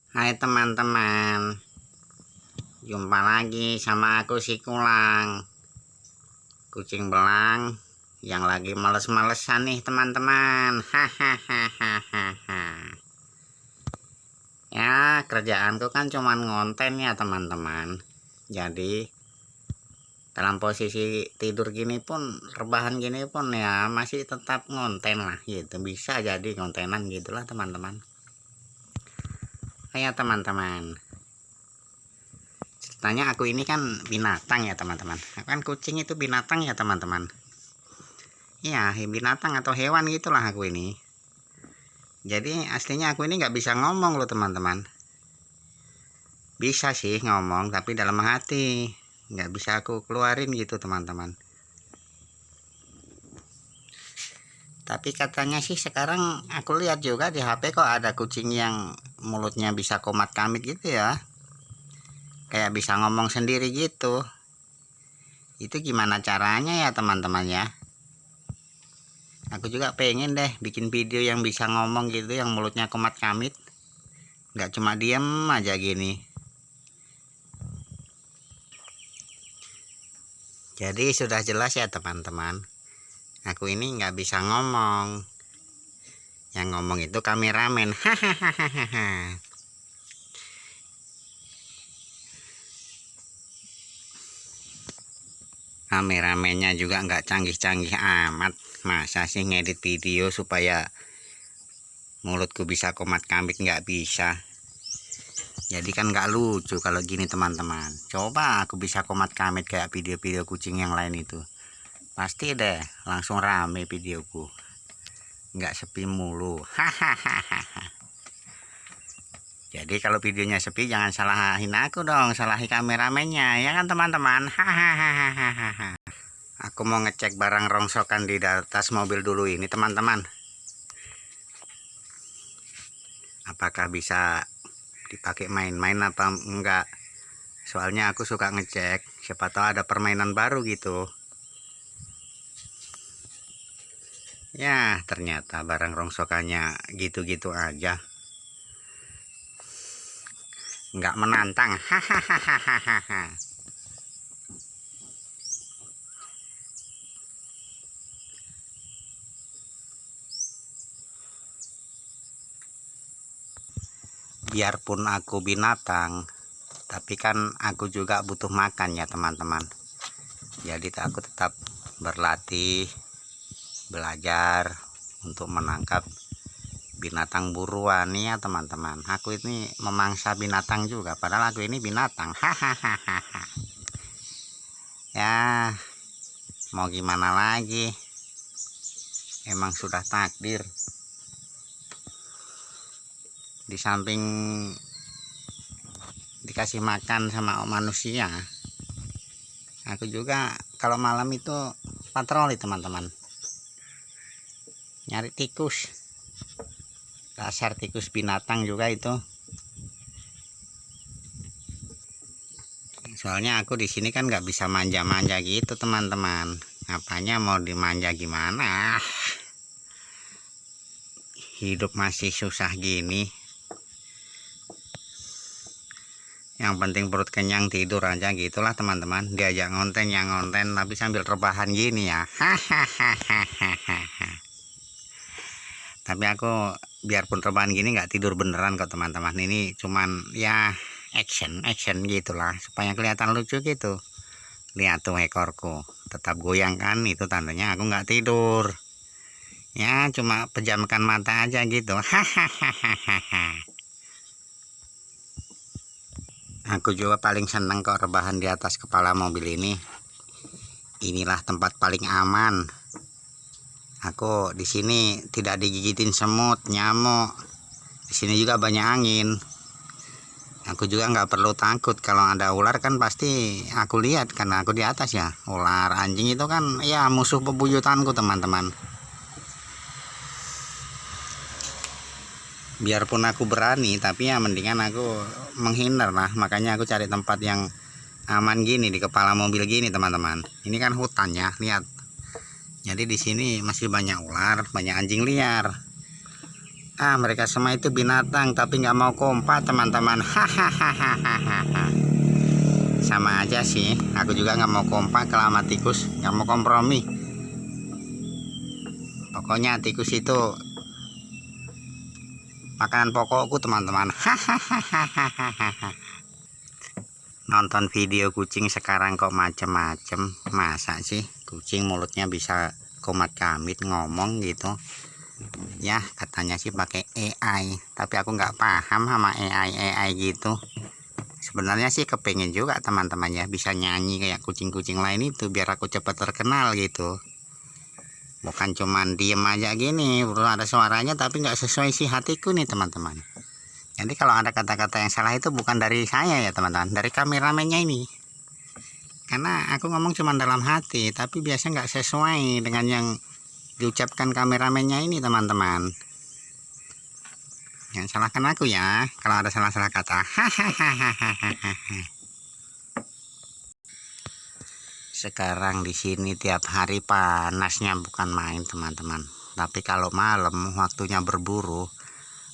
Hai teman-teman, jumpa lagi sama aku si Kulang, kucing belang yang lagi males-malesan nih teman-teman. Hahaha. Ya, kerjaanku kan cuman ngonten ya teman-teman. Jadi dalam posisi tidur gini pun, rebahan gini pun ya masih tetap ngonten lah gitu. Bisa jadi kontenan gitulah teman-teman. Kayak teman-teman, ceritanya aku ini kan binatang ya teman-teman. Kan kucing itu binatang ya teman-teman. Iya, binatang atau hewan gitulah aku ini. Jadi aslinya aku ini nggak bisa ngomong loh teman-teman. Bisa sih ngomong tapi dalam hati, nggak bisa aku keluarin gitu teman-teman. Tapi katanya sih sekarang aku lihat juga di HP kok ada kucing yang mulutnya bisa komat kamit gitu ya, kayak bisa ngomong sendiri gitu. Itu gimana caranya ya teman-teman ya? Aku juga pengen deh bikin video yang bisa ngomong gitu, yang mulutnya komat kamit, nggak cuma diem aja gini. Jadi sudah jelas ya teman-teman, aku ini nggak bisa ngomong. Yang ngomong itu kameramen. Hahaha. Kameramennya juga nggak canggih-canggih amat. Masa sih ngedit video supaya mulutku bisa komat kamit, nggak bisa. Jadi kan nggak lucu kalau gini teman-teman. Coba aku bisa komat kamit kayak video-video kucing yang lain itu, pasti deh langsung rame videoku, nggak sepi mulu. Hahaha. Jadi kalau videonya sepi jangan salahin aku dong, salahin kameramennya ya kan teman-teman. Hahaha. Aku mau ngecek barang rongsokan di atas mobil dulu ini teman-teman, apakah bisa dipakai main-main apa enggak. Soalnya aku suka ngecek, siapa tahu ada permainan baru gitu. Ya ternyata barang rongsokannya gitu-gitu aja, nggak menantang. Hahaha. Biarpun aku binatang, tapi kan aku juga butuh makan ya teman-teman. Jadi aku tetap berlatih, belajar untuk menangkap binatang buruan ya teman-teman. Aku ini memangsa binatang juga, padahal aku ini binatang. Hahaha. Ya mau gimana lagi, emang sudah takdir. Di samping dikasih makan sama manusia, aku juga kalau malam itu patroli teman-teman, nyari tikus. Dasar tikus binatang juga itu. Soalnya aku di sini kan nggak bisa manja-manja gitu teman-teman. Apanya mau dimanja gimana? Hidup masih susah gini. Yang penting perut kenyang, tidur aja gitulah teman-teman. Diajak ngonten yang ngonten tapi sambil rebahan gini ya. Hahaha. Tapi aku biarpun rebahan gini nggak tidur beneran kok teman-teman. Ini cuman ya action gitulah supaya kelihatan lucu gitu. Lihat tuh ekorku tetap goyang kan, itu tandanya aku nggak tidur. Ya cuma pejamkan mata aja gitu. Hahaha. Aku juga paling seneng kok rebahan di atas kepala mobil ini. Inilah tempat paling aman. Aku di sini tidak digigitin semut, nyamuk. Di sini juga banyak angin. Aku juga nggak perlu takut kalau ada ular, kan pasti aku lihat karena aku di atas ya. Ular, anjing itu kan ya musuh bebuyutanku teman-teman. Biarpun aku berani tapi ya mendingan aku menghindar lah. Makanya aku cari tempat yang aman gini di kepala mobil gini teman-teman. Ini kan hutan ya, lihat. Jadi di sini masih banyak ular, banyak anjing liar. Mereka semua itu binatang tapi nggak mau kompak teman-teman. Hahaha. Sama aja sih, aku juga nggak mau kompak kalau sama tikus, nggak mau kompromi. Pokoknya tikus itu makanan pokokku teman-teman. Hahaha. Nonton video kucing sekarang kok macem-macem. Masa sih kucing mulutnya bisa komat kamit ngomong gitu ya? Katanya sih pakai AI, tapi aku nggak paham sama AI gitu. Sebenarnya sih kepengen juga teman-teman ya bisa nyanyi kayak kucing-kucing lain itu, biar aku cepat terkenal gitu. Bukan cuman diem aja gini, belum ada suaranya tapi nggak sesuai isi hatiku nih teman-teman. Jadi kalau ada kata-kata yang salah itu bukan dari saya ya teman-teman, dari kameramennya ini. Karena aku ngomong cuma dalam hati, tapi biasa nggak sesuai dengan yang diucapkan kameramennya ini teman-teman. Jangan salahkan aku ya kalau ada salah-salah kata. Sekarang di sini tiap hari panasnya bukan main teman-teman. Tapi kalau malam waktunya berburu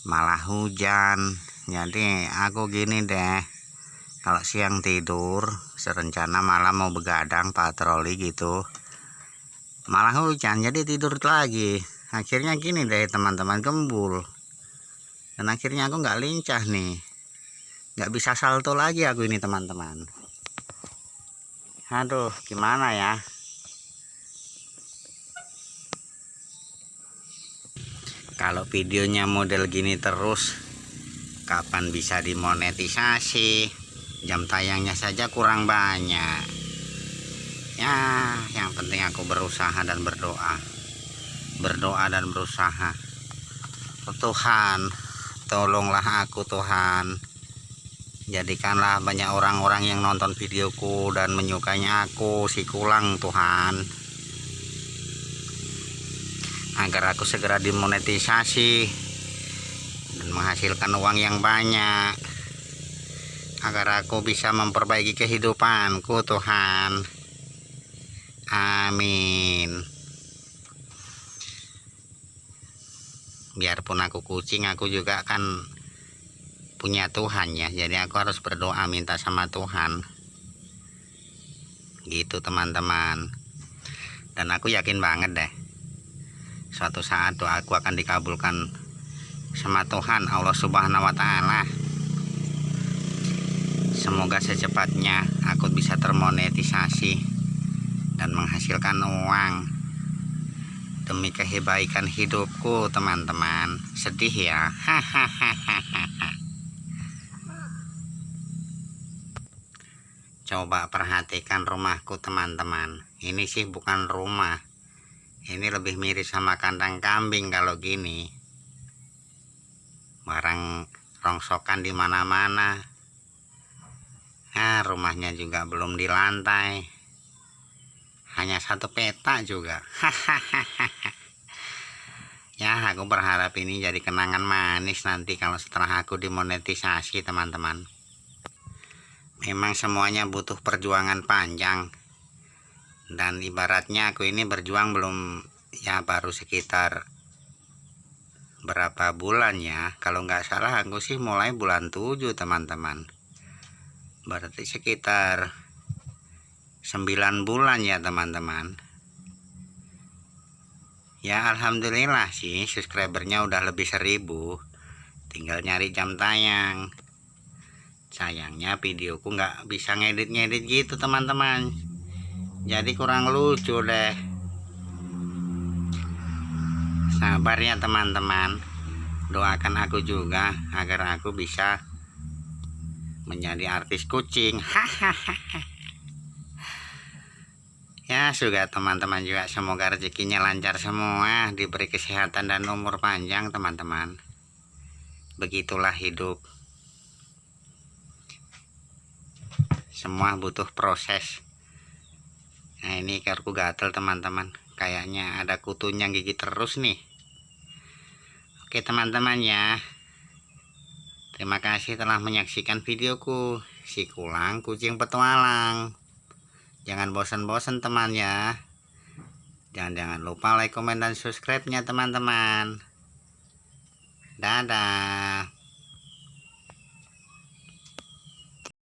malah hujan. Jadi aku gini deh, kalau siang tidur serencana malam mau begadang patroli gitu, malah hujan jadi tidur lagi. Akhirnya gini deh teman-teman, gembul. Dan akhirnya aku nggak lincah nih, nggak bisa salto lagi aku ini teman-teman. Aduh gimana ya. Kalau videonya model gini terus kapan bisa dimonetisasi? Jam tayangnya saja kurang banyak ya. Yang penting aku berusaha dan berdoa dan berusaha. Tuhan tolonglah aku Tuhan, jadikanlah banyak orang-orang yang nonton videoku dan menyukainya aku si kulang Tuhan, agar aku segera dimonetisasi dan menghasilkan uang yang banyak, agar aku bisa memperbaiki kehidupanku Tuhan. Amin. Biarpun aku kucing, aku juga kan punya Tuhan ya, jadi aku harus berdoa minta sama Tuhan gitu teman-teman. Dan aku yakin banget deh suatu saat doaku akan dikabulkan sama Tuhan Allah Subhanahu wa Ta'ala. Semoga secepatnya aku bisa termonetisasi dan menghasilkan uang demi kebaikan hidupku teman-teman. Sedih ya. Coba perhatikan rumahku teman-teman. Ini sih bukan rumah, ini lebih mirip sama kandang kambing kalau gini. Barang rongsokan di mana-mana. Rumahnya juga belum di lantai, hanya satu peta juga. Ya aku berharap ini jadi kenangan manis nanti kalau setelah aku dimonetisasi teman-teman. Memang semuanya butuh perjuangan panjang, dan ibaratnya aku ini berjuang belum ya, baru sekitar berapa bulan ya, kalau nggak salah aku sih mulai bulan 7 teman-teman, berarti sekitar 9 bulan ya teman-teman. Ya alhamdulillah sih subscribernya udah lebih 1000, tinggal nyari jam tayang. Sayangnya videoku nggak bisa ngedit-ngedit gitu teman-teman, jadi kurang lucu deh. Sabar ya teman-teman, doakan aku juga agar aku bisa menjadi artis kucing. Ya sudah teman-teman juga, semoga rezekinya lancar semua, diberi kesehatan dan umur panjang teman-teman. Begitulah hidup, semua butuh proses. Nah ini karku gatel teman-teman, kayaknya ada kutunya gigit terus nih. Oke teman-teman ya, terima kasih telah menyaksikan videoku si Kulang Kucing Petualang. Jangan bosan-bosan teman ya. Jangan lupa like, komen, dan subscribe-nya teman-teman. Dadah.